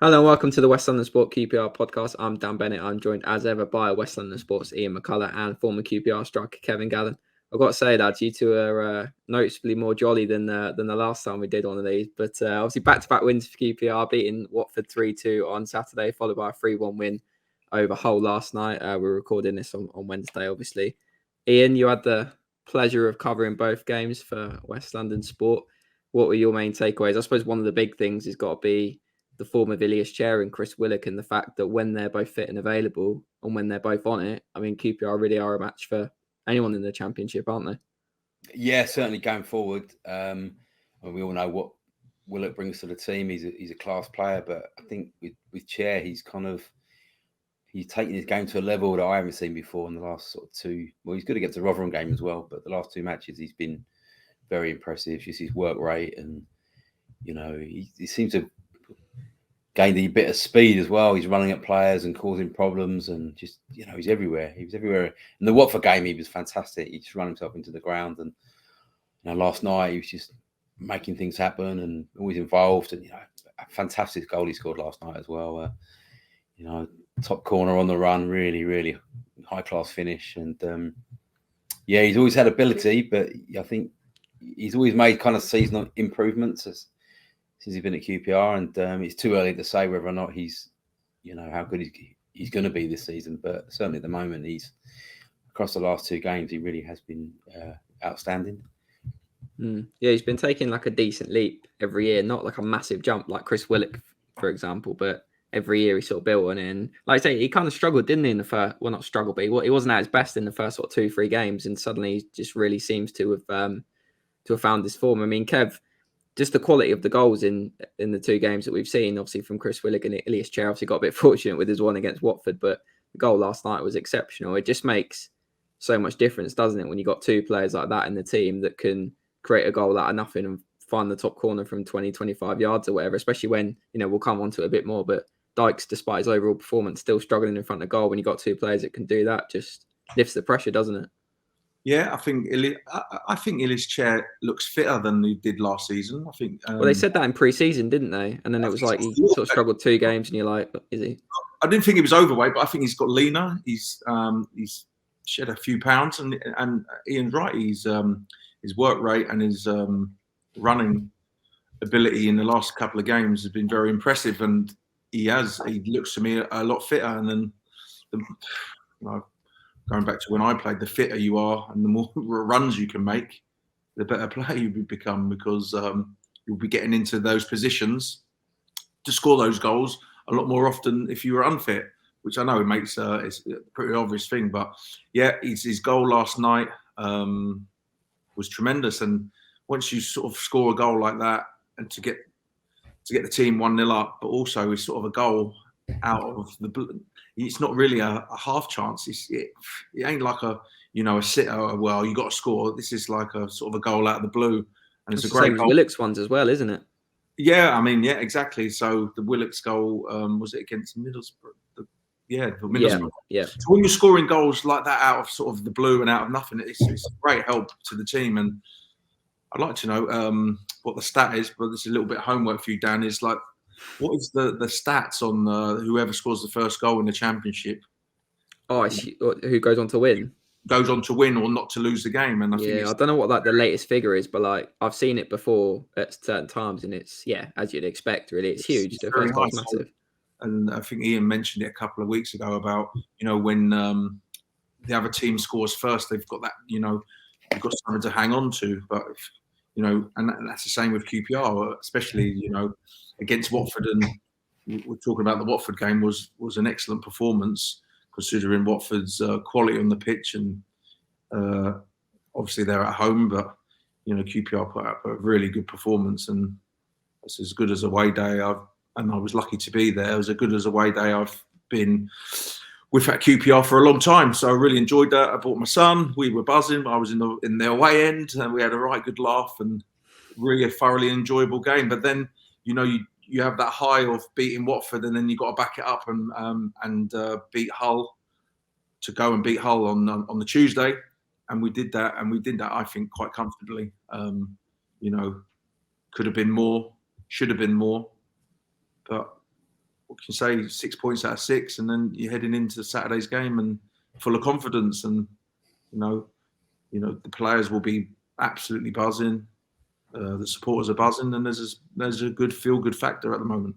Hello and welcome to the West London Sport QPR podcast. I'm Dan Bennett. I'm joined as ever by West London Sport's Ian McCullough and former QPR striker Kevin Gallen. I've got to say, lads, you two are noticeably more jolly than the last time we did one of these. But obviously back-to-back wins for QPR, beating Watford 3-2 on Saturday, followed by a 3-1 win over Hull last night. We're recording this on Wednesday, obviously. Ian, you had the pleasure of covering both games for West London Sport. What were your main takeaways? I suppose one of the big things has got to be the form of Ilias Chair and Chris Willock, and the fact that when they're both fit and available and when they're both on it, I mean, QPR really are a match for anyone in the Championship, aren't they? Yeah, certainly going forward. We all know what Willock brings to the team. He's a class player, but I think with Chair, he's taken his game to a level that I haven't seen before in the last sort of two. Well, he's good against the Rotherham game as well, but the last two matches he's been very impressive. Just his work rate, and he seems to gained a bit of speed as well. He's running at players and causing problems, and just he's everywhere. He was everywhere in the Watford game. He was fantastic. He just ran himself into the ground, and last night he was just making things happen and always involved. And a fantastic goal he scored last night as well. Top corner on the run, really, really high class finish. And he's always had ability, but I think he's always made kind of seasonal improvements since he's been at QPR, and it's too early to say whether or not he's, how good he's going to be this season. But certainly at the moment, he's across the last two games, he really has been outstanding. Yeah, he's been taking like a decent leap every year, not like a massive jump like Chris Willock, for example, but every year he sort of built on it. And like I say, he kind of struggled, didn't he, in the first? Well, not struggled, but he wasn't at his best in the first sort of 2-3 games, and suddenly he just really seems to have found his form. I mean, Kev, just the quality of the goals in the two games that we've seen, obviously from Chris Willock and Ilias Chair, obviously got a bit fortunate with his one against Watford, but the goal last night was exceptional. It just makes so much difference, doesn't it, when you've got two players like that in the team that can create a goal out of nothing and find the top corner from 20, 25 yards or whatever, especially when, we'll come on to it a bit more, but Dykes, despite his overall performance, still struggling in front of goal. When you've got two players that can do that, just lifts the pressure, doesn't it? Yeah, I think Ilias Chair looks fitter than he did last season. I think. Well, they said that in pre-season, didn't they? And then it was like he sort of struggled 2 games, and you're like, is he? I didn't think he was overweight, but I think he's got leaner. He's shed a few pounds, and Ian's right. His work rate and his running ability in the last couple of games has been very impressive, and he looks to me a lot fitter. And then, going back to when I played, the fitter you are and the more runs you can make, the better player you become, because you'll be getting into those positions to score those goals a lot more often if you were unfit, which I know it makes it's a pretty obvious thing. But yeah, his goal last night was tremendous. And once you sort of score a goal like that, and to get the team 1-0 up, but also it's sort of a goal out of the, it's not really a half chance. It ain't like a sitter. Well, you got to score. This is like a sort of a goal out of the blue, and it's a great goal. Willock's ones as well, isn't it? Yeah, I mean, yeah, exactly. So the Willock's goal was it against Middlesbrough? Middlesbrough. Yeah. So when you're scoring goals like that out of sort of the blue and out of nothing, it's a great help to the team. And I'd like to know what the stat is, but this is a little bit of homework for you, Dan. Is like, what is the stats on whoever scores the first goal in the Championship? Oh, who goes on to win? Goes on to win or not to lose the game. And I think I don't know what like the latest figure is, but like I've seen it before at certain times, and it's as you'd expect. Really, it's huge. The first goal's massive. And I think Ian mentioned it a couple of weeks ago about when the other team scores first, they've got that you've got something to hang on to. But and that's the same with QPR, especially against Watford. And we're talking about the Watford game was an excellent performance, considering Watford's quality on the pitch, and obviously they're at home, but QPR put up a really good performance, and it's as good as away day and I was lucky to be there. It was as good as away day I've been with at QPR for a long time, so I really enjoyed that. I brought my son. We were buzzing. I was in the away end, and we had a right good laugh and really a thoroughly enjoyable game. But then you have that high of beating Watford, and then you got to back it up and beat Hull, to go and beat Hull on the Tuesday, and we did that. And we did that, I think, quite comfortably. Could have been more, should have been more, but what can you say, 6 points out of 6, and then you're heading into Saturday's game and full of confidence, and you know the players will be absolutely buzzing, the supporters are buzzing, and there's a good feel-good factor at the moment.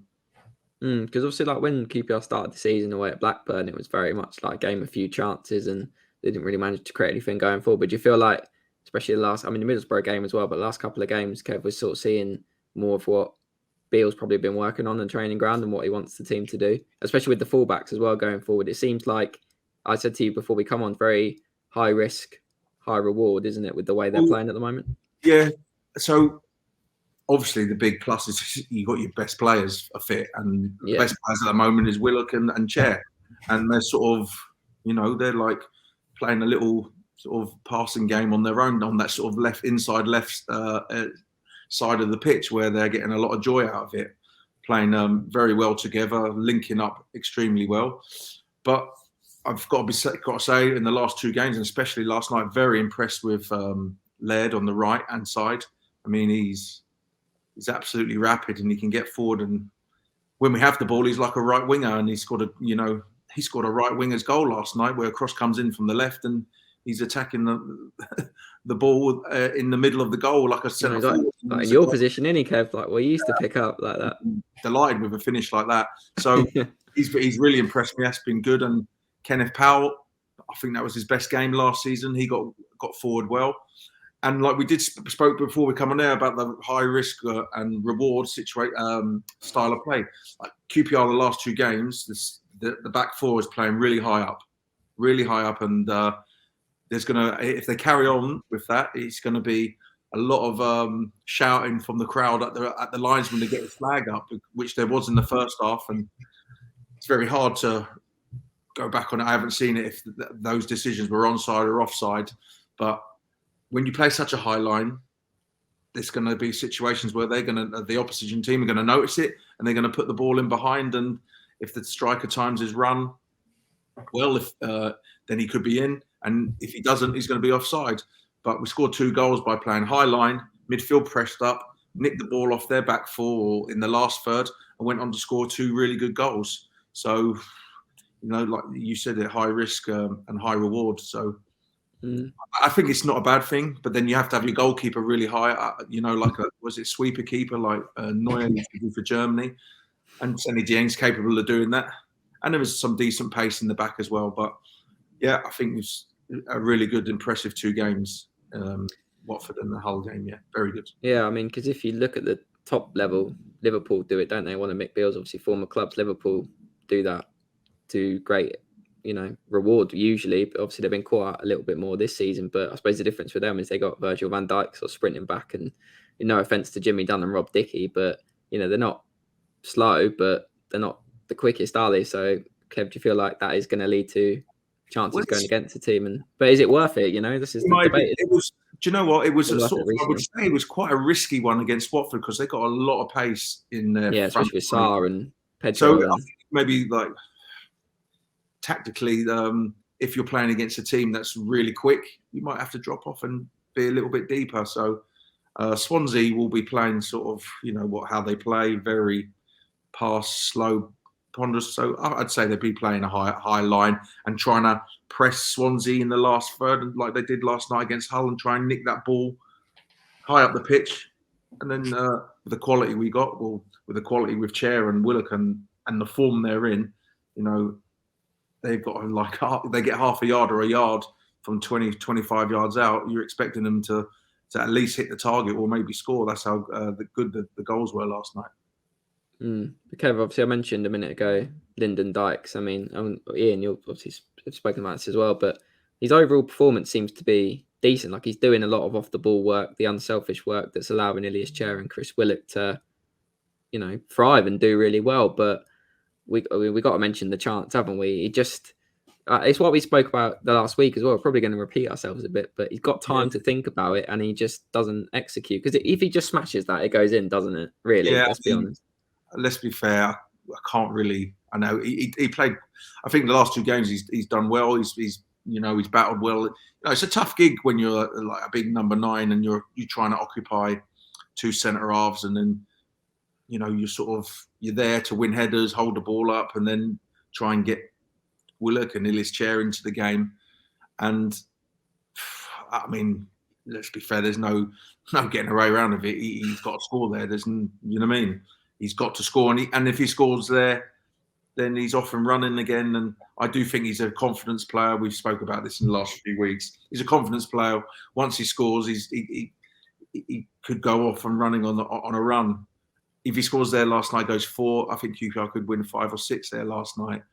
Because obviously, like when QPR started the season away at Blackburn, it was very much like a game of few chances, and they didn't really manage to create anything going forward. But do you feel like, especially the Middlesbrough game as well, but the last couple of games, Kev was sort of seeing more of what Beale's probably been working on the training ground and what he wants the team to do, especially with the fullbacks as well going forward. It seems like, I said to you before we come on, very high risk, high reward, isn't it, with the way they're playing at the moment? Yeah. So obviously the big plus is you got your best players are fit, and the best players at the moment is Willock and Chair, and they're sort of, they're like playing a little sort of passing game on their own on that sort of left side of the pitch, where they're getting a lot of joy out of it, playing very well together, linking up extremely well. But I've got to say, in the last 2 games, and especially last night, very impressed with Laird on the right hand side. I mean, he's absolutely rapid, and he can get forward. And when we have the ball, he's like a right winger, and he scored a right winger's goal last night, where a cross comes in from the left, and he's attacking the ball in the middle of the goal like a centre forward. Like in your position, any Kev, like we used to pick up like that. Delighted with a finish like that. So he's really impressed me. That's been good. And Kenneth Paal, I think that was his best game last season. He got forward well. And like we spoke before we come on there about the high risk and reward style of play. Like QPR, the last 2 games, the back 4 is playing really high up, and if they carry on with that, it's going to be a lot of shouting from the crowd at the linesman to get the flag up, which there was in the first half, and it's very hard to go back on it. I haven't seen it if those decisions were onside or offside, but when you play such a high line, there's going to be situations where the opposition team are going to notice it, and they're going to put the ball in behind, and if the striker times his run well, then he could be in, and if he doesn't, he's going to be offside. But we scored 2 goals by playing high line, midfield pressed up, nicked the ball off their back 4 in the last third, and went on to score 2 really good goals. So, like you said, high risk and high reward. So I think it's not a bad thing, but then you have to have your goalkeeper really high. Was it sweeper keeper like Neuer used to do for Germany, and Sonny Dieng's capable of doing that. And there was some decent pace in the back as well. But yeah, I think it's a really good, impressive 2 games. Watford and the Hull game, yeah, very good. Yeah, I mean, because if you look at the top level, Liverpool do it, don't they? One of Mick Beale's obviously former clubs, Liverpool do that to great, reward usually. But obviously they've been caught out a little bit more this season. But I suppose the difference with them is they got Virgil van Dijk sort of sprinting back, and no offense to Jimmy Dunn and Rob Dickey, but they're not slow, but they're not the quickest, are they? So, Kev, do you feel like that is going to lead to chances going against the team? But is it worth it? This is the debate. Do you know what? It was I would say it was quite a risky one against Watford, because they got a lot of pace in their especially with Sarr and Pedro. So I think maybe like tactically, if you're playing against a team that's really quick, you might have to drop off and be a little bit deeper. So Swansea will be playing sort of, how they play, very pass, slow, ponderous. So I'd say they'd be playing a high line and trying to press Swansea in the last third, like they did last night against Hull, and try and nick that ball high up the pitch. And then with the quality we got, with the quality with Chair and Willock and the form they're in, they've got they get half a yard or a yard from 20, 25 yards out. You're expecting them to at least hit the target or maybe score. That's how good the goals were last night. Kev, obviously I mentioned a minute ago Lyndon Dykes. I mean, Ian, you've obviously spoken about this as well, but his overall performance seems to be decent. Like, he's doing a lot of off the ball work, the unselfish work that's allowing Ilias Chair and Chris Willock to, thrive and do really well. But we got to mention the chance, haven't we? He just it's what we spoke about the last week as well. We're probably going to repeat ourselves a bit, but he's got time to think about it, and he just doesn't execute. Because if he just smashes that, it goes in, doesn't it? Really, let's be honest. Let's be fair. I can't really. I know he played. I think the last 2 games he's done well. He's battled well. It's a tough gig when you're like a big number 9 and you're trying to occupy 2 centre halves, and then you're there to win headers, hold the ball up, and then try and get Willock and Illis Chair into the game. And I mean, let's be fair, there's no getting away around of it. He's got to score there. You know what I mean? He's got to score, and if he scores there, then he's off and running again. And I do think he's a confidence player. We've spoke about this in the last few weeks. He's a confidence player. Once he scores, he could go off and running on a run. If he scores there last night, goes 4. I think QPR could win 5 or 6 there last night.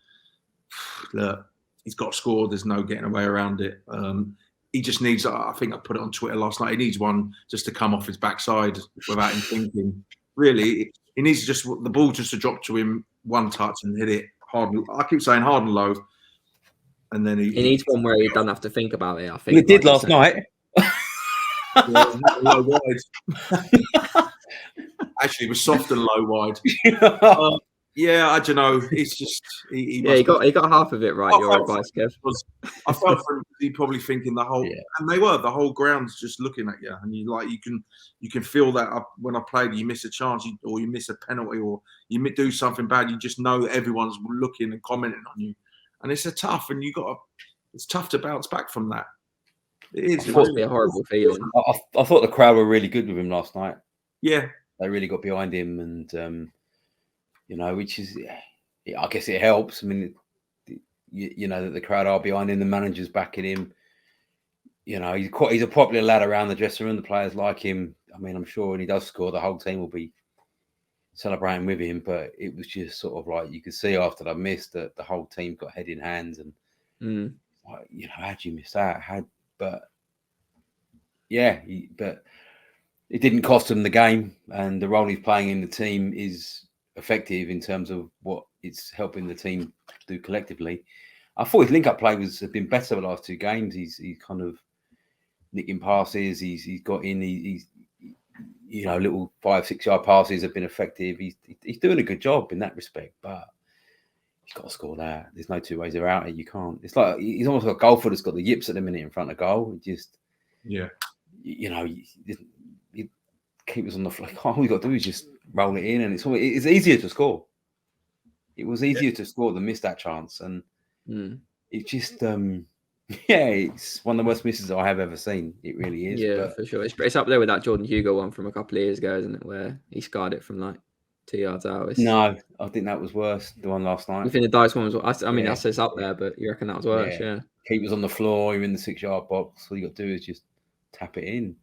Look, he's got to score. There's no getting away around it. He just needs, I think I put it on Twitter last night, he needs one just to come off his backside without him thinking. Really, he needs just the ball just to drop to him, one touch and hit it hard. I keep saying hard and low. And then he needs one where he doesn't have to think about it, I think. He did last night. Yeah, low wide. Actually, it was soft and low wide. Yeah, I don't know. It's just he got half of it right. Your advice, Kev. I felt for him. He probably thinking the whole, and the whole ground's just looking at you, and you can feel that when I played. You miss a chance, or you miss a penalty, or you do something bad. You just know that everyone's looking and commenting on you, and it's it's tough to bounce back from that. It is. It must be a horrible feeling. I thought the crowd were really good with him last night. Yeah, they really got behind him, and which is, I guess it helps. I mean, that the crowd are behind him, the manager's backing him. He's a popular lad around the dressing room. The players like him. I mean, I'm sure when he does score, the whole team will be celebrating with him. But it was just sort of like you could see after that miss that the whole team got head in hands, and how do you miss that? But it didn't cost him the game, and the role he's playing in the team is effective in terms of what it's helping the team do collectively. I thought his link-up play has been better the last 2 games. He's kind of nicking passes. He's got in. He's little 5-6 yard passes have been effective. He's doing a good job in that respect, but he's got to score that. There's no 2 ways around it. You can't. It's like he's almost like a golfer that's got the yips at the minute in front of goal. It just keepers on the fly. All you got to do is just roll it in, and it's easier to score. It was easier to score than miss that chance, and it just it's one of the worst misses I have ever seen. It really is. Yeah, for sure. It's up there with that Jordan Hugo one from a couple of years ago, isn't it? Where he scarred it from like 2 yards out. No, I think that was worse. The one last night. I think the Dykes one was. I mean, I say it's up there, but you reckon that was worse? Yeah. Keepers on the floor. You're in the 6 yard box. All you got to do is just tap it in.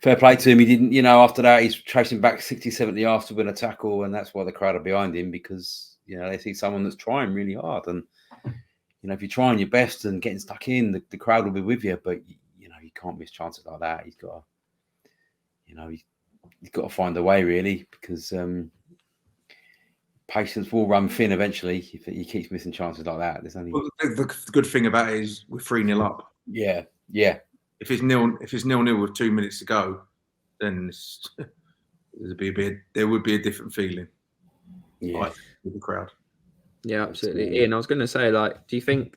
Fair play to him. He didn't, after that, he's tracing back 60, 70 yards to win a tackle, and that's why the crowd are behind him, because, they see someone that's trying really hard. And, if you're trying your best and getting stuck in, the crowd will be with you, but, you can't miss chances like that. He's got to, he's got to find a way, really, because patience will run thin eventually if he keeps missing chances like that. There's only... Well, the good thing about it is we're 3-0 up. Yeah. If it's 0-0 with 2 minutes to go, then there would be a different feeling. Yeah, with the crowd. Yeah, absolutely. Ian, I was going to say, do you think,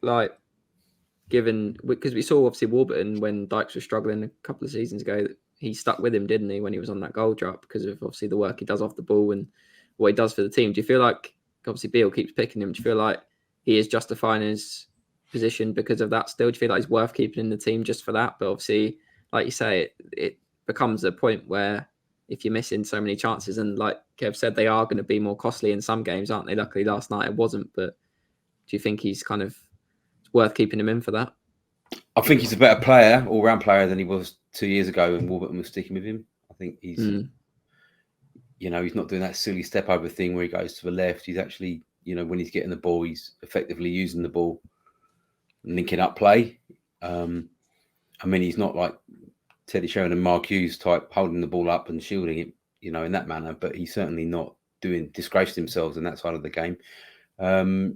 given, because we saw obviously Warburton when Dykes was struggling a couple of seasons ago, he stuck with him, didn't he, when he was on that goal drop, because of obviously the work he does off the ball and what he does for the team. Do you feel like, obviously Beale keeps picking him, do you feel like he is justifying his position because of that still? Do you feel like he's worth keeping in the team just for that? But obviously, like you say, it becomes a point where if you're missing so many chances, and like Kev said, they are going to be more costly in some games, aren't they? Luckily last night it wasn't, but do you think he's kind of worth keeping him in for that? I think he's a better player, all-round player, than he was 2 years ago when Warburton was sticking with him. I think he's he's not doing that silly step over thing where he goes to the left. He's actually, when he's getting the ball, he's effectively using the ball, linking up play. He's not like Teddy Sheringham and Mark Hughes type holding the ball up and shielding it, in that manner, but he's certainly not disgracing themselves in that side of the game. I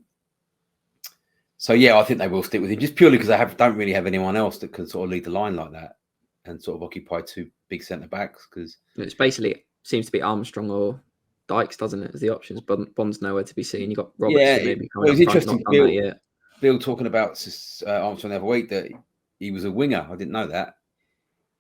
think they will stick with him just purely because they don't really have anyone else that can sort of lead the line like that and sort of occupy 2 big centre backs. Because it's basically seems to be Armstrong or Dykes, doesn't it, as the options? Bond's nowhere to be seen. You got Roberts maybe coming up front, not done that yet. Bill talking about Armstrong the other week that he was a winger. I didn't know that.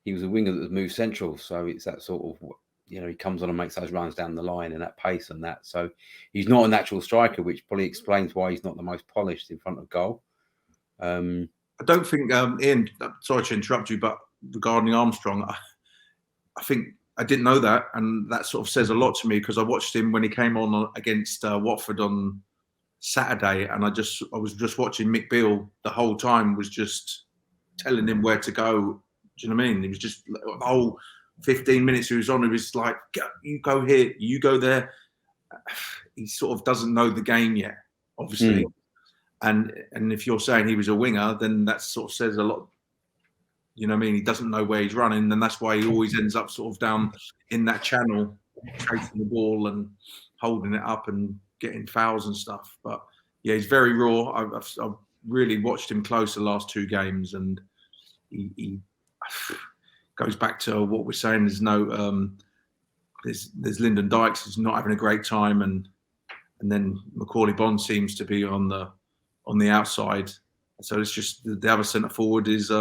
he was a winger that was moved central. So it's that sort of, he comes on and makes those runs down the line and that pace and that. So he's not a natural striker, which probably explains why he's not the most polished in front of goal. I don't think, Ian, sorry to interrupt you, but regarding Armstrong, I think I didn't know that, and that sort of says a lot to me, because I watched him when he came on against Watford on Saturday, and I was just watching Mick Beale the whole time, was just telling him where to go. Do you know what I mean? He was just the whole 15 minutes he was on, he was like, you go here, you go there. He sort of doesn't know the game yet, obviously. And if you're saying he was a winger, then that sort of says a lot. You know what I mean? He doesn't know where he's running, and that's why he always ends up sort of down in that channel, chasing the ball and holding it up and getting fouls and stuff. But yeah, he's very raw. I've really watched him close the last 2 games, and he goes back to what we're saying. There's no, there's Lyndon Dykes who's not having a great time, and then Macaulay Bond seems to be on the outside. So it's just the other centre forward is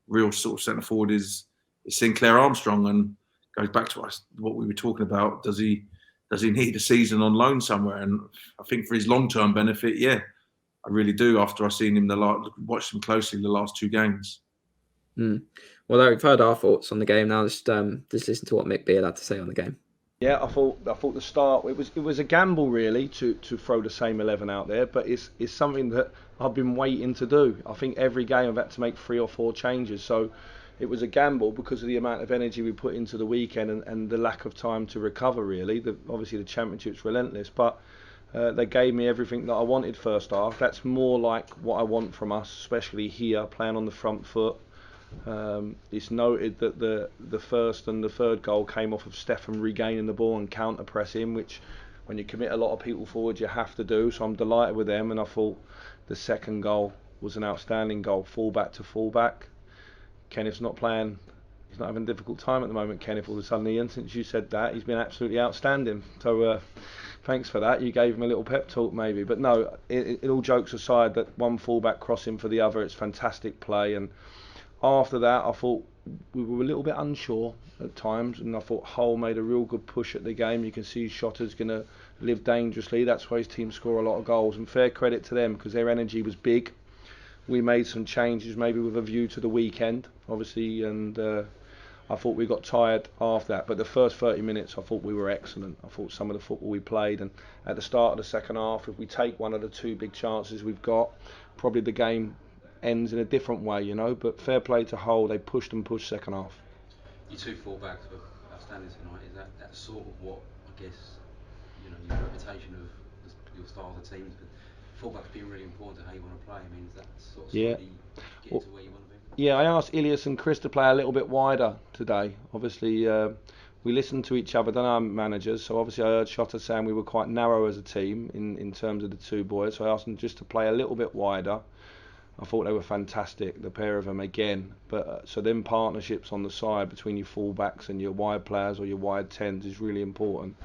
real sort of centre forward is Sinclair Armstrong, and goes back to what we were talking about. Does he need a season on loan somewhere? And I think for his long-term benefit, yeah, I really do. After I've seen him watched him closely the last 2 games. Well, we've heard our thoughts on the game. Now just listen to what Mick Beale had to say on the game. Yeah, I thought the start it was a gamble really to throw the same 11 out there, but it's something that I've been waiting to do. I think every game I've had to make 3 or 4 changes, so it was a gamble because of the amount of energy we put into the weekend and the lack of time to recover really. Obviously the Championship's relentless, but they gave me everything that I wanted first half. That's more like what I want from us, especially here, playing on the front foot. It's noted that the first and the third goal came off of Stefan regaining the ball and counter pressing, which when you commit a lot of people forward you have to do, so I'm delighted with them. And I thought the second goal was an outstanding goal, fullback to fullback. Kenneth's not playing, he's not having a difficult time at the moment, Kenneth, all of a sudden, Ian, since you said that. He's been absolutely outstanding, so thanks for that. You gave him a little pep talk maybe, but no, it all jokes aside, that one fullback crossing for the other, it's fantastic play. And after that, I thought we were a little bit unsure at times, and I thought Hull made a real good push at the game. You can see Shotter's going to live dangerously. That's why his team score a lot of goals, and fair credit to them because their energy was big. We made some changes maybe with a view to the weekend, obviously, and I thought we got tired after that. But the first 30 minutes, I thought we were excellent. I thought some of the football we played, and at the start of the second half, if we take one of the 2 big chances we've got, probably the game ends in a different way, but fair play to Hull, they pushed second half. Your 2 fullbacks were outstanding tonight. Is that sort of what, I guess, your reputation of your style of the teams, but fullbacks being really important to how you want to play? I mean, is that sort of slightly getting to where you want to be? Yeah, I asked Ilias and Chris to play a little bit wider today. Obviously, we listened to each other, than our managers, so obviously I heard Shotter saying we were quite narrow as a team in terms of the 2 boys, so I asked them just to play a little bit wider. I thought they were fantastic, the pair of them again. But so them partnerships on the side between your fullbacks and your wide players or your wide 10s is really important.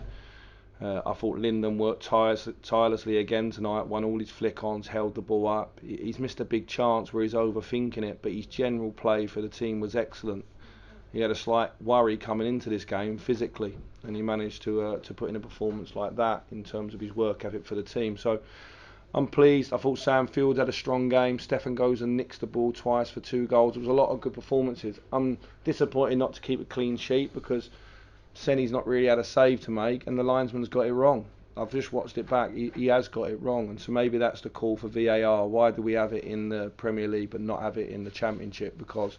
I thought Lyndon worked tirelessly again tonight, won all his flick-ons, held the ball up. He's missed a big chance where he's overthinking it, but his general play for the team was excellent. He had a slight worry coming into this game physically, and he managed to put in a performance like that in terms of his work ethic for the team. So I'm pleased. I thought Sam Fields had a strong game. Stefan goes and nicks the ball twice for 2 goals. There was a lot of good performances. I'm disappointed not to keep a clean sheet because Senny's not really had a save to make and the linesman's got it wrong. I've just watched it back. He has got it wrong, and so maybe that's the call for VAR. Why do we have it in the Premier League but not have it in the Championship? Because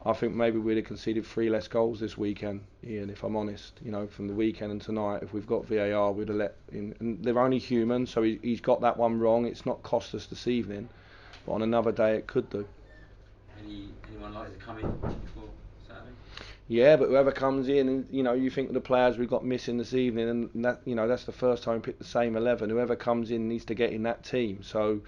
I think maybe we'd have conceded 3 less goals this weekend, Ian, if I'm honest. From the weekend and tonight, if we've got VAR, we'd have let in. And they're only human, so he's got that one wrong. It's not cost us this evening, but on another day it could do. Anyone likely to come in before Saturday? Yeah, but whoever comes in, and you think of the players we've got missing this evening, and that that's the first time we picked the same 11. Whoever comes in needs to get in that team. So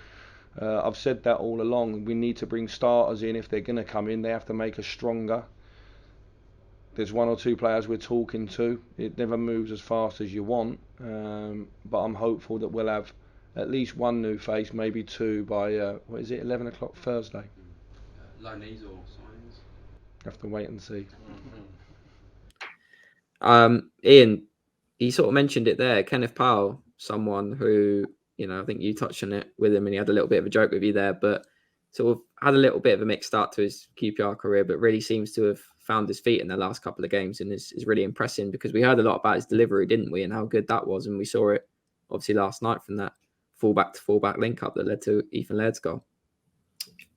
I've said that all along. We need to bring starters in. If they're going to come in, they have to make us stronger. There's 1 or 2 players we're talking to. It never moves as fast as you want, but I'm hopeful that we'll have at least 1 new face, maybe 2 by 11 o'clock Thursday. Loanees or signings? Have to wait and see. Ian, he sort of mentioned it there. Kenneth Paal, someone who, I think you touched on it with him and he had a little bit of a joke with you there, but sort of had a little bit of a mixed start to his QPR career, but really seems to have found his feet in the last couple of games and is really impressive because we heard a lot about his delivery, didn't we? And how good that was. And we saw it obviously last night from that fullback to fullback link up that led to Ethan Laird's goal.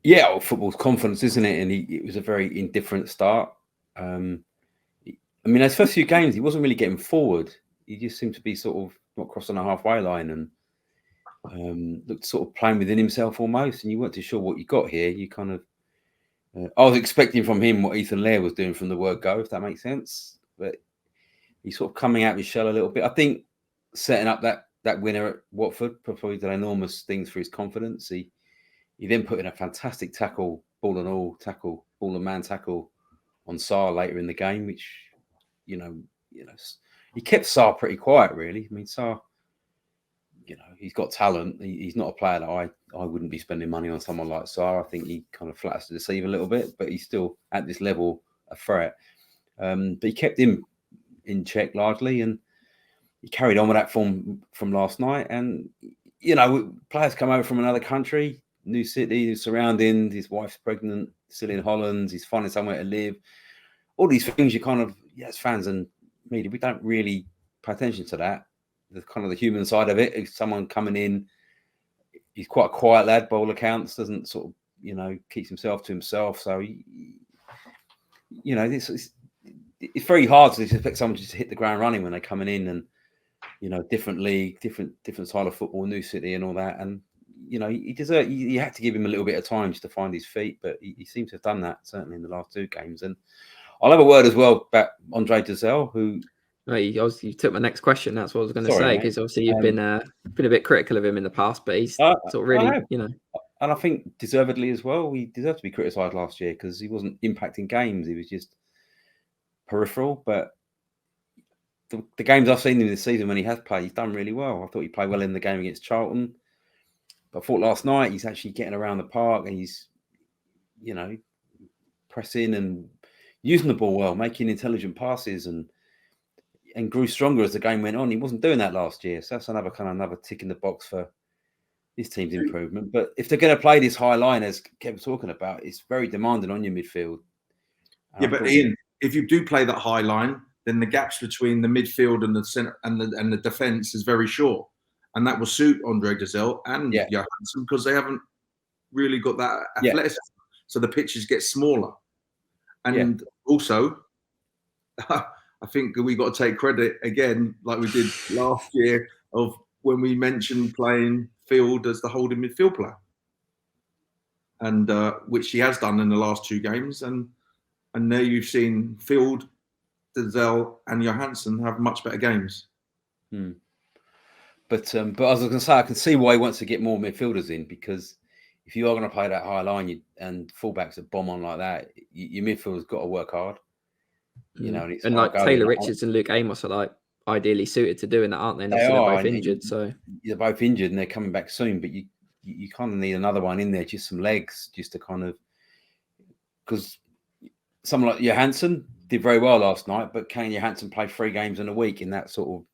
Yeah, well, football's confidence, isn't it? And it was a very indifferent start. Those first few games, he wasn't really getting forward. He just seemed to be sort of not crossing the halfway line and looked sort of playing within himself almost. And you weren't too sure what you got here. You kind of, I was expecting from him what Ethan Laird was doing from the word go, if that makes sense. But he's sort of coming out of his shell a little bit. I think setting up that winner at Watford probably did enormous things for his confidence. He then put in a fantastic tackle, ball and man tackle on Sarr later in the game, which, he kept Sarr pretty quiet, really. I mean, Sarr, he's got talent. He's not a player that I wouldn't be spending money on someone like Sarr. I think he kind of flatters to deceive a little bit, but he's still at this level a threat. But he kept him in check largely, and he carried on with that form from last night. And, players come over from another country, new city, new surroundings, his wife's pregnant, still in Holland, he's finding somewhere to live. All these things you kind of, as fans and media, we don't really pay attention to that. The kind of the human side of it. If someone coming in, he's quite a quiet lad by all accounts, doesn't sort of, keeps himself to himself. So, it's very hard to expect someone just to hit the ground running when they're coming in and, different league, different style of football, new city and all that. And, you had to give him a little bit of time just to find his feet, but he seems to have done that certainly in the last two games. And I'll have a word as well about Andre Dozzell, who. You took my next question. That's what I was going to say, because obviously you've been a bit critical of him in the past, but he's sort of really, And I think deservedly as well. He deserved to be criticised last year because he wasn't impacting games. He was just peripheral. But the games I've seen him this season when he has played, he's done really well. I thought he played well in the game against Charlton. But I thought last night he's actually getting around the park and he's, pressing and using the ball well, making intelligent passes and grew stronger as the game went on. He wasn't doing that last year. So that's another tick in the box for this team's improvement. But if they're going to play this high line, as Kev was talking about, it's very demanding on your midfield. But Ian, if you do play that high line, then the gaps between the midfield and the centre and the defence is very short. And that will suit Andre Dozzell and Johansson because they haven't really got that athleticism. So the pitches get smaller. And also, I think we got to take credit again, like we did last year, of when we mentioned playing Field as the holding midfield player, and which he has done in the last two games. And there you've seen Field, Dozzell, and Johansson have much better games. But as I was going to say, I can see why he wants to get more midfielders in, because if you are going to play that high line and fullbacks that bomb on like that, your midfielders got to work hard. And like Taylor Richards and Luke Amos are like ideally suited to doing that, aren't they? And they're both injured, so they're both injured and they're coming back soon. But you kind of need another one in there, just some legs, just to kind of, because someone like Johansson did very well last night, but can Johansson play 3 games in a week in that sort of,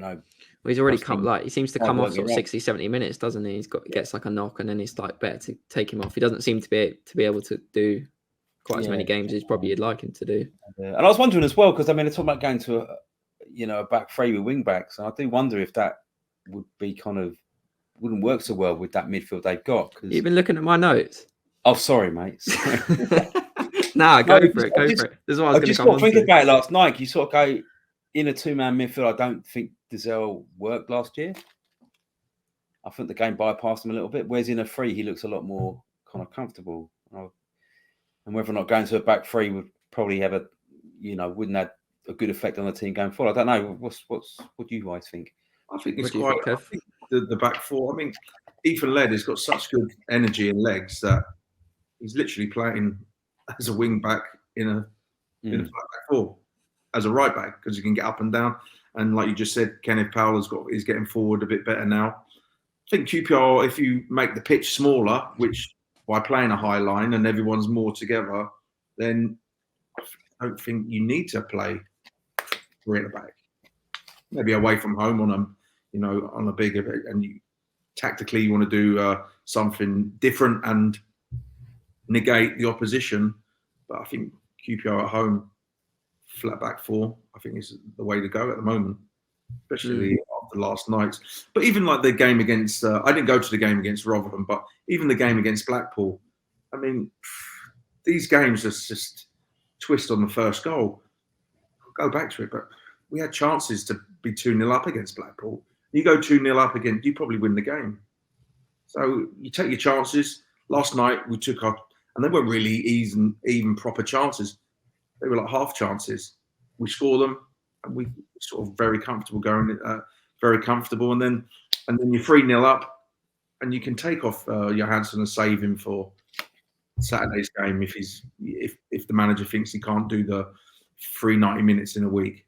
Well, he's already he seems to come off sort of 60, 70 minutes, doesn't he? Gets like a knock and then it's like better to take him off. He doesn't seem to be able to do quite as many games as probably you'd like him to do. And I was wondering as well, because they're talking about going to a back three with wing backs, and I do wonder if that would be wouldn't work so well with that midfield they've got. You've been looking at my notes. Oh, sorry, mate. Go for it. This is what I was going to think about it last night. You sort of go in a 2-man midfield. I don't think Dozzell worked last year. I think the game bypassed him a little bit. Whereas in a 3, he looks a lot more kind of comfortable. And whether or not going to a back 3 would probably have wouldn't have a good effect on the team going forward. I don't know. What do you guys think? I think it's quite. I think the back 4. I mean, Ethan Laird has got such good energy and legs that he's literally playing as a wing back in a back 4, as a right back, because he can get up and down. And like you just said, Kenneth Paal is getting forward a bit better now. I think QPR, if you make the pitch smaller, which by playing a high line and everyone's more together, then don't think you need to play three at the back. Maybe away from home on a bigger, and tactically you want to do something different and negate the opposition. But I think QPR at home, flat back four, I think is the way to go at the moment, especially after last night. But even like the game against, I didn't go to the game against Rotherham, but even the game against Blackpool, I mean, these games are just twist on the first goal. I'll go back to it, but we had chances to be 2-0 up against Blackpool. You go 2-0 up again, you probably win the game. So you take your chances. Last night we took our, and they weren't really even proper chances. They were like half chances. We score them, and we sort of very comfortable going, very comfortable, and then you're 3-0 up, and you can take off Johansson and save him for Saturday's game if the manager thinks he can't do the 90 minutes in a week.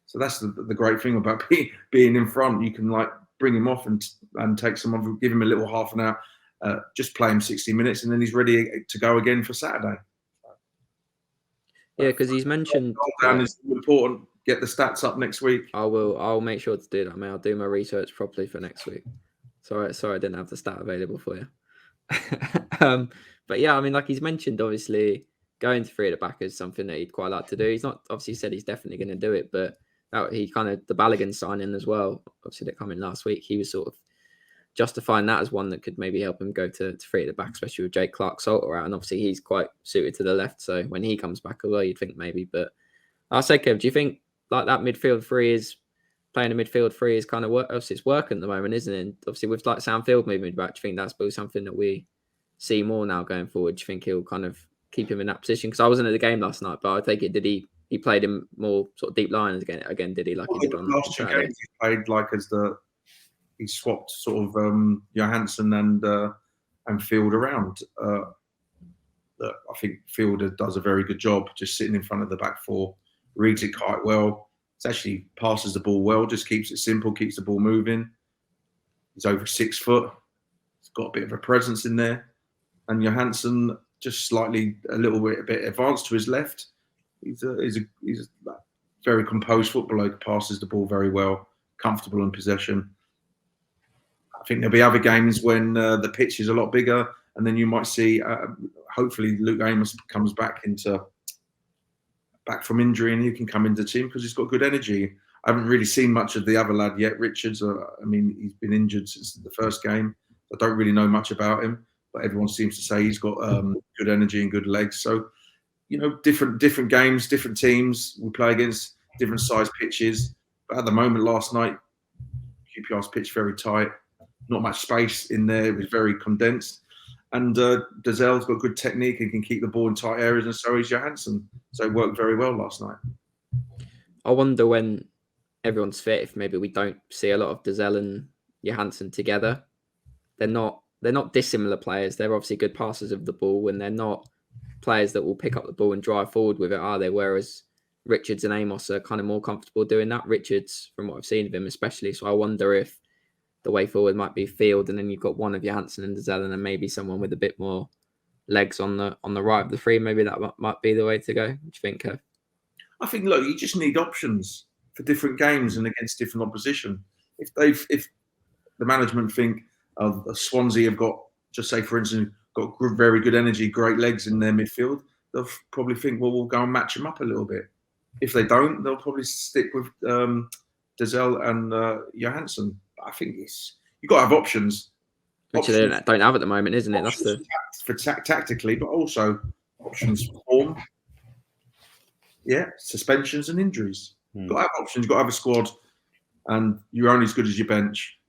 So that's the great thing about being in front. You can like bring him off and take someone, give him a little half an hour, just play him 60 minutes, and then he's ready to go again for Saturday. Yeah, because he's mentioned down is important. Get the stats up next week. I'll make sure to do that, mate. I'll do my research properly for next week. Sorry, I didn't have the stat available for you. But yeah, I mean, like he's mentioned, obviously going to three at the back is something that he'd quite like to do. He's not obviously said he's definitely going to do it, but he kind of the Balogun signing as well. Obviously, that coming last week, he was sort of justifying that as one that could maybe help him go to three at the back, especially with Jake Clark-Salter out. And obviously, he's quite suited to the left. So when he comes back as well, you'd think maybe. But I'll say, Kev, do you think like that midfield three is playing a midfield three is kind of work? Obviously, it's working at the moment, isn't it? And obviously, with like Sam Field moving back, do you think that's probably something that we see more now going forward? Do you think he'll kind of keep him in that position? Because I wasn't at the game last night, but I take it, did he played him more sort of deep line again, did he? Like he did on last two games, he played like he swapped sort of Johansson and Field around. I think Field does a very good job just sitting in front of the back four, reads it quite well. It actually passes the ball well, just keeps it simple, keeps the ball moving. He's over 6 foot. He's got a bit of a presence in there. And Johansson just slightly a bit advanced to his left. He's a very composed footballer, passes the ball very well, comfortable in possession. I think there'll be other games when the pitch is a lot bigger, and then you might see, hopefully, Luke Amos comes back from injury, and he can come into the team because he's got good energy. I haven't really seen much of the other lad yet, Richards. I mean, he's been injured since the first game. I don't really know much about him, but everyone seems to say he's got good energy and good legs. So, you know, different games, different teams. We play against different size pitches. But at the moment, last night, QPR's pitch very tight. Not much space in there. It was very condensed. And Dozzell's got good technique and can keep the ball in tight areas, and so is Johansson. So it worked very well last night. I wonder when everyone's fit, if maybe we don't see a lot of Dozzell and Johansson together. They're not dissimilar players. They're obviously good passers of the ball, and they're not players that will pick up the ball and drive forward with it, are they? Whereas Richards and Amos are kind of more comfortable doing that. Richards, from what I've seen of him especially. So I wonder if the way forward might be Field, and then you've got one of Johansson and Dozzell, and then maybe someone with a bit more legs on the right of the three. Maybe that might be the way to go. What do you think, Kev? I think, look, you just need options for different games and against different opposition. If the management think Swansea have got, just say for instance, got very good energy, great legs in their midfield, they'll probably think, well, we'll go and match them up a little bit. If they don't, they'll probably stick with Dozzell and Johansson. I think you've got to have options. Which they don't have at the moment, isn't it? That's for tactically, but also options for form. Yeah, suspensions and injuries. You've got to have options. You've got to have a squad, and you're only as good as your bench.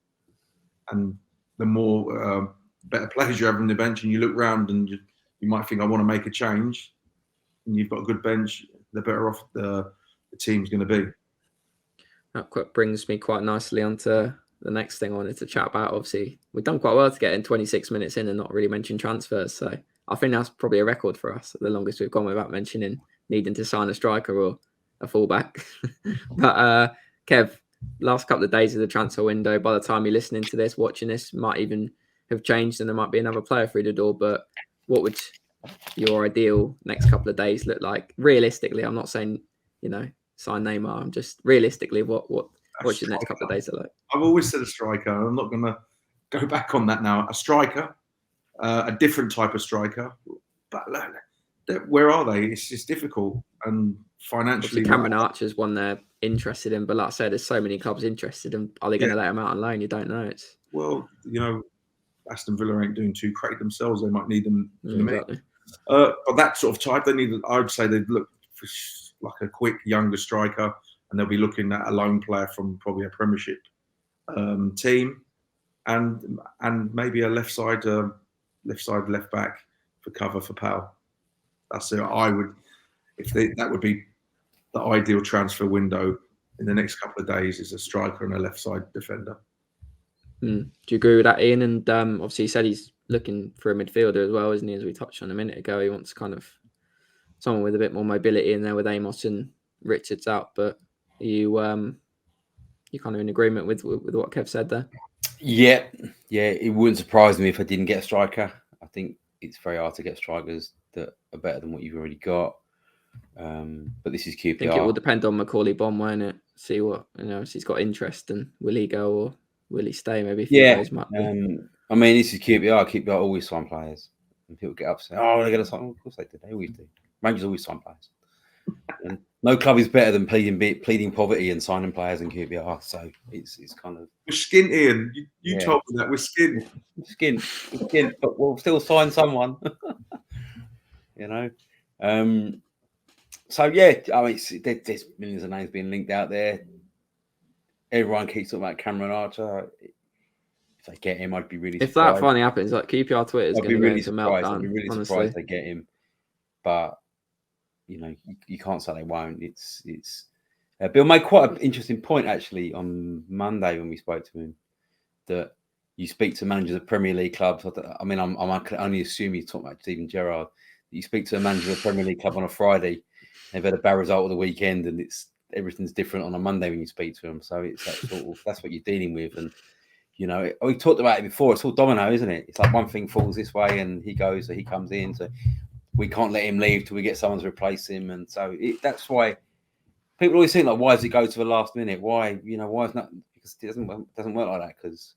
And the more better players you have on the bench, and you look round and you might think, I want to make a change, and you've got a good bench, the better off the team's going to be. That brings me quite nicely onto the next thing I wanted to chat about. Obviously, we've done quite well to get in 26 minutes in and not really mention transfers. So I think that's probably a record for us. The longest we've gone without mentioning needing to sign a striker or a fullback. But Kev, last couple of days of the transfer window, by the time you're listening to this, watching this, might even have changed and there might be another player through the door. But what would your ideal next couple of days look like? Realistically, I'm not saying, sign Neymar. I'm just realistically, what's your next couple of days look like? I've always said a striker. I'm not going to go back on that now. A striker, a different type of striker. But where are they? It's difficult and financially. Obviously, Cameron Archer's one they're interested in, but like I said, there's so many clubs interested in. Are they going to let him out on loan? You don't know. Aston Villa ain't doing too great themselves. They might need them. Exactly. But that sort of type, I would say they'd look for like a quick younger striker, and they'll be looking at a loan player from probably a Premiership team, and maybe a left side left back for cover for Paal. That's it. That would be the ideal transfer window in the next couple of days, is a striker and a left side defender. Do you agree with that, Ian? And obviously, he said he's looking for a midfielder as well, isn't he? As we touched on a minute ago, he wants kind of someone with a bit more mobility in there with Amos and Richards out. But are you kind of in agreement with what Kev said there? Yeah. It wouldn't surprise me if I didn't get a striker. I think it's very hard to get strikers that are better than what you've already got. But this is QPR. I think it will depend on Macaulay Bonne, won't it? See what if he's got interest, and will he go or will he stay? Maybe. I mean, this is QPR. QPR always sign players, and people get upset. Oh, they're going to sign. Of course they do. They always do. Rangers always sign players. And no club is better than pleading poverty and signing players in QPR. So it's kind of. We're skint, Ian. You told me that we're skint. Skint, but we'll still sign someone. So yeah, I mean, there's millions of names being linked out there. Everyone keeps talking about Cameron Archer. If they get him, I'd be really surprised. If that finally happens, like QPR Twitter is going to go into meltdown. I'd be really surprised they get him. But you can't say they won't. It's Bill made quite an interesting point actually on Monday when we spoke to him, that you speak to managers of Premier League clubs. I mean, I can only assume he's talking about Steven Gerrard. You speak to a manager of a Premier League club on a Friday, they've had a bad result of the weekend, and everything's different on a Monday when you speak to them. So it's that's what you're dealing with. And we talked about it before. It's all domino, isn't it? It's like one thing falls this way, and he goes, so he comes in. So we can't let him leave till we get someone to replace him. And so that's why people always think, like, why does it go to the last minute? Why is not? Because it doesn't work like that. Because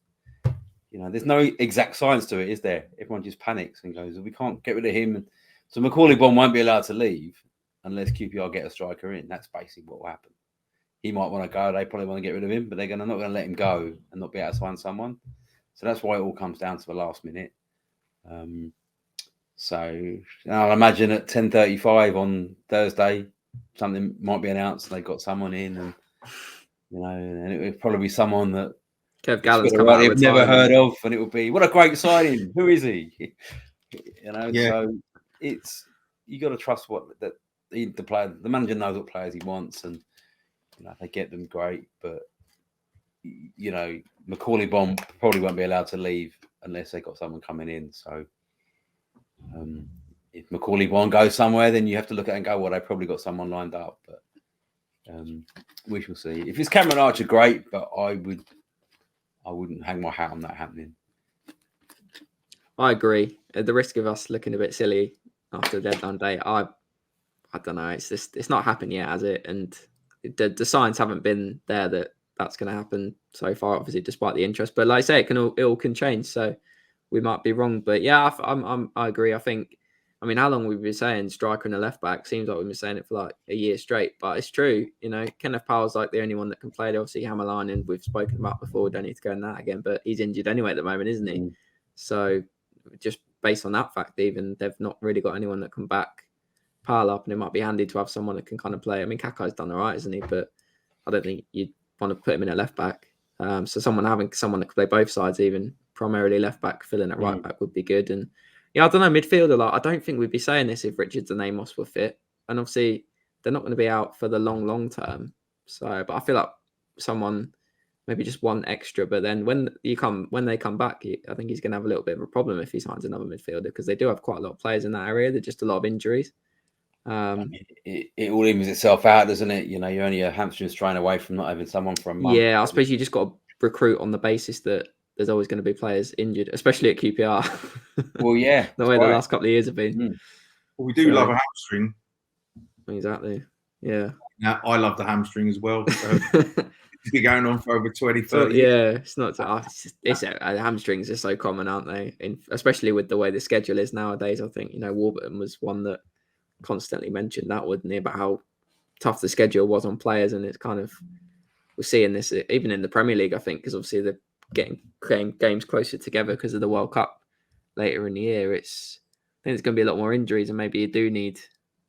there's no exact science to it, is there? Everyone just panics and goes, we can't get rid of him. So Macaulay Bonne won't be allowed to leave unless QPR get a striker in. That's basically what will happen. He might want to go. They probably want to get rid of him, but they're not going to let him go and not be able to find someone. So that's why it all comes down to the last minute. So I'll imagine at 10:35 on Thursday, something might be announced. They've got someone in, and it will probably be someone that Kev Gallen's come out they've never heard of, and it will be, what a great signing. Who is he? So it's, you got to trust the manager knows what players he wants, and if they get them, great. But Macaulay Bonne probably won't be allowed to leave unless they got someone coming in. So if Macaulay Bonne goes somewhere, then you have to look at it and go, well, they probably got someone lined up. But we shall see. If it's Cameron Archer, great, but I wouldn't hang my hat on that happening. I agree. At the risk of us looking a bit silly after the deadline day, I don't know. It's not happened yet, has it? And the signs haven't been there that's going to happen so far, obviously, despite the interest. But like I say, it all can change. So we might be wrong. But yeah, I agree. I mean, how long we've been saying striker and a left back? Seems like we've been saying it for like a year straight. But it's true. Kenneth Paal's like the only one that can play. Obviously, Hammerline, and we've spoken about before. We don't need to go in that again. But he's injured anyway at the moment, isn't he? So just based on that fact, even they've not really got anyone that can back Paal up, and it might be handy to have someone that can kind of play. I mean, Kakai's done all right, isn't he? But I don't think you'd want to put him in at left back. So having someone that can play both sides, even primarily left back, filling at right back would be good. And I don't know, midfielder, I don't think we'd be saying this if Richards and Amos were fit. And obviously, they're not going to be out for the long term. So, but I feel like someone, maybe just one extra. But then when they come back, I think he's going to have a little bit of a problem if he signs another midfielder, because they do have quite a lot of players in that area. There's just a lot of injuries. It all evens itself out, doesn't it? You're only a hamstring strain away from not having someone for a month. Yeah, I suppose you just got to recruit on the basis that there's always going to be players injured, especially at QPR. Well, yeah, the way the last couple of years have been. Well, we do So- love a hamstring. Exactly. Yeah. Now, I love the hamstring as well. So it's been going on for over 20, So, 30 years. yeah, it's not. Hamstrings are so common, aren't they? Especially with the way the schedule is nowadays. I think Warburton was one that constantly mentioned that, wouldn't he, about how tough the schedule was on players, and it's kind of we're seeing this even in the Premier League. I think because obviously they're getting games closer together because of the World Cup later in the year. I think there's going to be a lot more injuries, and maybe you do need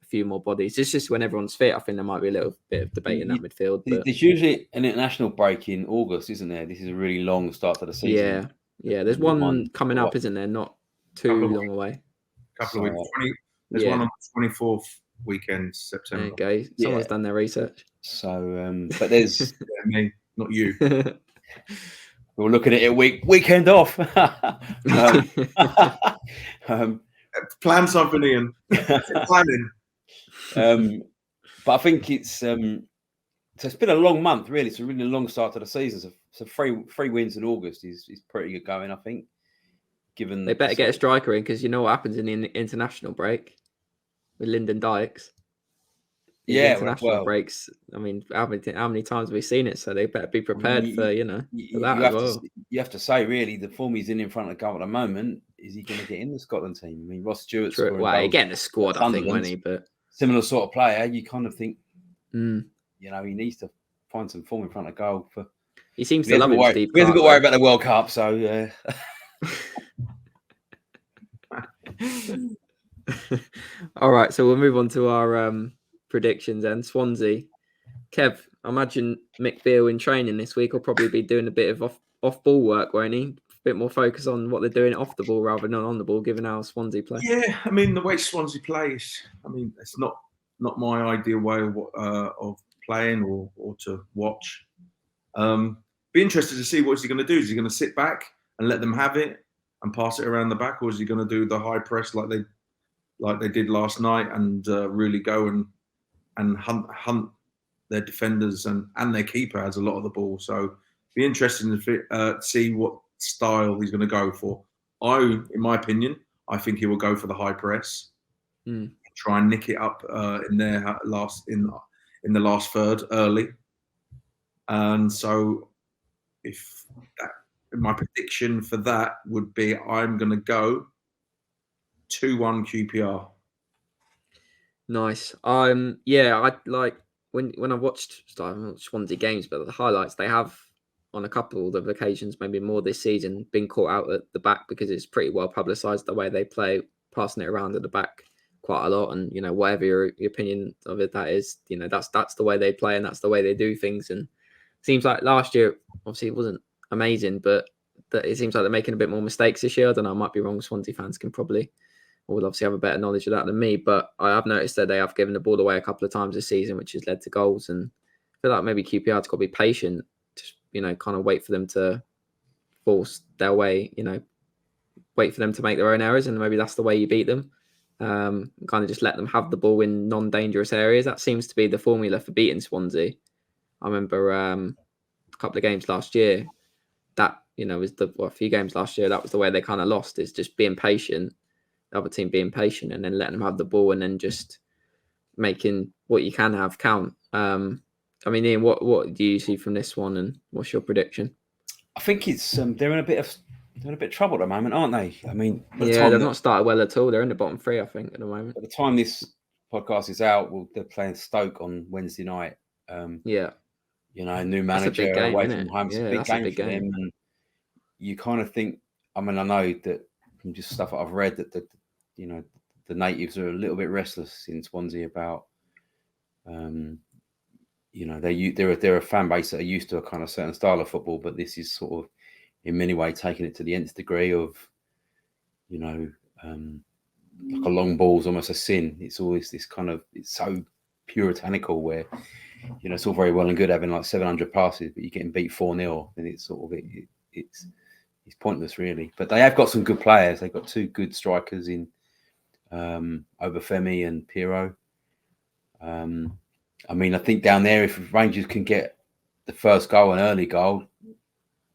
a few more bodies. It's just when everyone's fit. I think there might be a little bit of debate in that midfield. But there's usually an international break in August, isn't there? This is a really long start to the season. Yeah. There's one coming up, isn't there? Not too long away. Couple of weeks. There's one on the 24th weekend, September. There you go. Someone's done their research. So, but there's me, not you. we'll look at it a weekend off. Plan something, Ian. Planning. But I think so it's been a long month, really. It's a really long start to the season. So three wins in August is pretty good going, I think. Given they better get a striker in, because you know what happens in the international break with Lyndon Dykes. International breaks. I mean, how many times have we seen it? So they better be prepared for that as well. You have to say, really, the form he's in front of goal at the moment. Is he going to get in the Scotland team? I mean, Ross Stewart's again, the squad, I think, when but similar sort of player, you kind of think, he needs to find some form in front of goal. He seems to love it. We haven't got to worry about the World Cup, so. All right, so we'll move on to our predictions then. Swansea. Kev, I imagine Mick Beale in training this week will probably be doing a bit of off ball work, won't he? A bit more focus on what they're doing off the ball rather than on the ball, given how Swansea play. Yeah, I mean, the way Swansea plays, I mean, it's not my ideal way of playing or to watch. Be interested to see what he's going to do. Is he going to sit back and let them have it and pass it around the back, or is he going to do the high press like they did last night and really go and hunt their defenders and their keeper has a lot of the ball. So be interesting to see what style he's going to go for. In my opinion, I think he will go for the high press, try and nick it up in the last third early. And so my prediction for that would be I'm going to go 2-1 QPR. Nice. I like when I've watched Swansea games, but the highlights they have on a couple of occasions, maybe more this season, been caught out at the back because it's pretty well publicised the way they play, passing it around at the back quite a lot. And whatever your opinion of it that is, that's the way they play and that's the way they do things. And it seems like last year, obviously, it wasn't amazing, but it seems like they're making a bit more mistakes this year. I don't know, I might be wrong. Swansea fans can probably would obviously have a better knowledge of that than me, but I have noticed that they have given the ball away a couple of times this season, which has led to goals. And I feel like maybe QPR's got to be patient, just kind of wait for them to force their way, wait for them to make their own errors, and maybe that's the way you beat them. Kind of just let them have the ball in non-dangerous areas. That seems to be the formula for beating Swansea. I remember a couple of games last year that was a few games last year that was the way they kind of lost, is just being patient. The other team being patient and then letting them have the ball and then just making what you can have count. I mean, Ian, what do you see from this one, and what's your prediction? I think it's they're in a bit of trouble at the moment, aren't they? I mean, they've not started well at all. They're in the bottom three, I think, at the moment. By the time this podcast is out, they're playing Stoke on Wednesday night. New manager away from home. It's a big game for them, and you kind of think. I mean, I know that from just stuff that I've read that the natives are a little bit restless in Swansea about, they're a fan base that are used to a kind of certain style of football, but this is sort of in many ways taking it to the nth degree of, like a long ball's almost a sin. It's always this kind of, it's so puritanical where, it's all very well and good having like 700 passes, but you're getting beat 4-0, and it's sort of it's pointless really. But they have got some good players. They've got two good strikers in Obafemi and Pirro. I mean, I think down there, if Rangers can get the first goal, an early goal,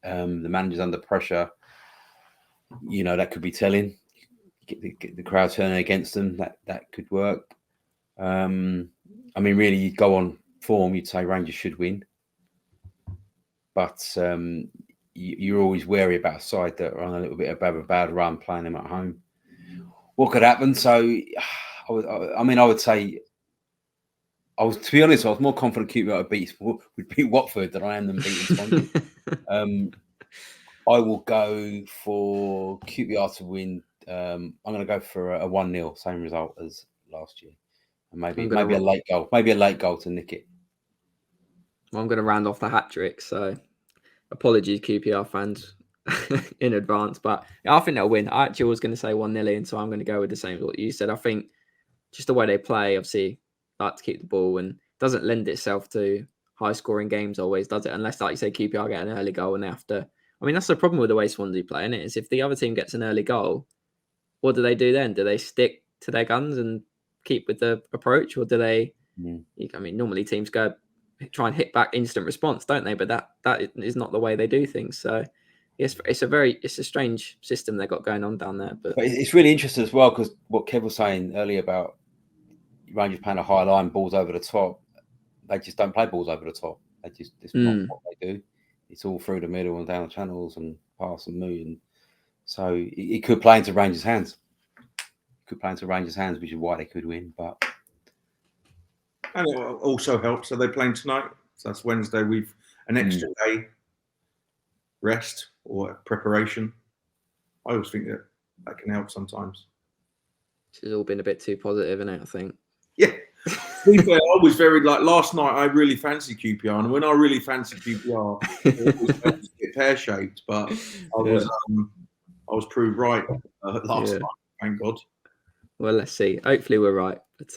the manager's under pressure, that could be telling. get the crowd turning against them. That could work. I mean, really, you'd go on form, you'd say Rangers should win, but you're always wary about a side that are on a little bit of a bad run, playing them at home. What could happen? So, I would say, to be honest, I was more confident QPR would beat Watford than I am them beating Swansea. I will go for QPR to win. I'm going to go for a 1-0, same result as last year, and maybe a late goal to nick it. Well, I'm going to round off the hat trick, so apologies, QPR fans, in advance. But I think they'll win. I actually was going to say 1-0 in, so I'm going to go with the same as what you said. I think just the way they play, obviously, like to keep the ball and doesn't lend itself to high-scoring games always, does it? Unless, like you say, QPR get an early goal and they have to... I mean, that's the problem with the way Swansea play, isn't it? Is if the other team gets an early goal, what do they do then? Do they stick to their guns and keep with the approach, or do they... I mean, normally teams go try and hit back instant response, don't they? But that is not the way they do things. So yes, it's a strange system they've got going on down there. But it's really interesting as well, because what Kev was saying earlier about Rangers playing a high line, balls over the top. They just don't play balls over the top. It's not what they do. It's all through the middle and down the channels and pass and move. And so it could play into Rangers' hands. Which is why they could win. But and it also helps. Are they playing tonight? So that's Wednesday. We've an extra day rest or preparation. I always think that can help sometimes. This has all been a bit too positive, isn't it? I think. Yeah. To be fair, I was very last night. I really fancied QPR, and when I really fancied QPR, it was a bit pear-shaped. But I was proved right last night. Thank God. Well, let's see. Hopefully, we're right. But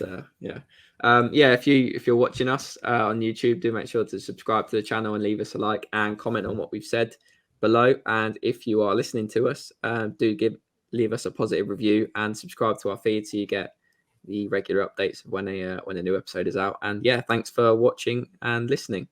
if you're watching us on YouTube, do make sure to subscribe to the channel and leave us a like and comment on what we've said below. And if you are listening to us, leave us a positive review and subscribe to our feed so you get the regular updates when a new episode is out. And thanks for watching and listening.